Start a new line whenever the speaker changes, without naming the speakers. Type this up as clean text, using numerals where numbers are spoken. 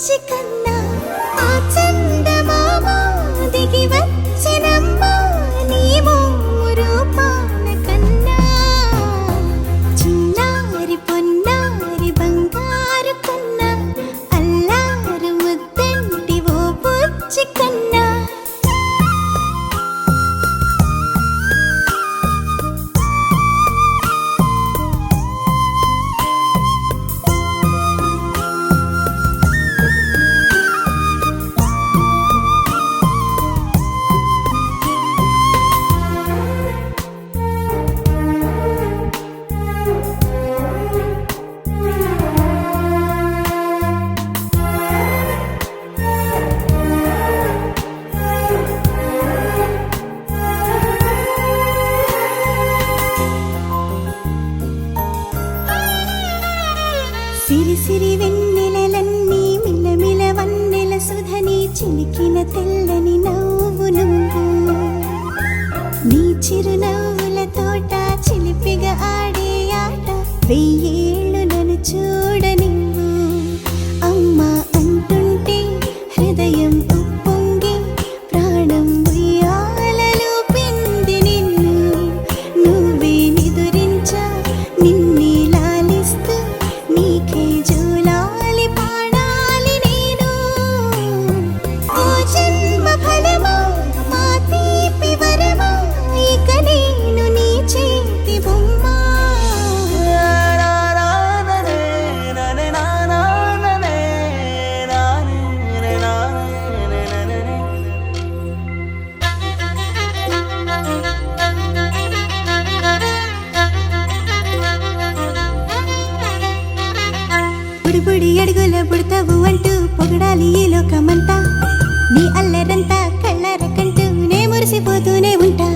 బుచ్చి కన్నా ఆ చందమామ దిగి వచ్చినమ్మా నీ మోము రూపాన కన్నా చిన్నారి పొన్నారి బంగారు కన్నా అల్లారు ముద్దంటి ఓ బుచ్చి కన్నా సిరి సిరి వెన్నెలలన్నీ మిలమిల వన్నెల సుధని చిలికిన తెల్లని నవ్వు నువ్వు నీ చిరునవ్వుల తోట చిలిపిగా ఆడే ఆట వెయ్యేళ్ళు నన్ను చూడ నువ్వు అమ్మా అంటుంటే హృదయం ఉప్పొంగి ప్రాణం ఉయ్యాలలో పిండి నిన్ను నువ్వే నిదురించా నిన్నే లాలిస్తూ నీకే జూలాలి పాడాలి నేను ఓ జన్మ ఫలమా మా తీపి వరమా ఇక నేను నీ చేతి బొమ్మ బుడిబుడి అడుగుల బుడతావు అంటూ పొగడాలి ఈ లోకమంతా నీ అల్లరంతా కళ్ళారకంటూ నే మురిసిపోతూనే ఉంటా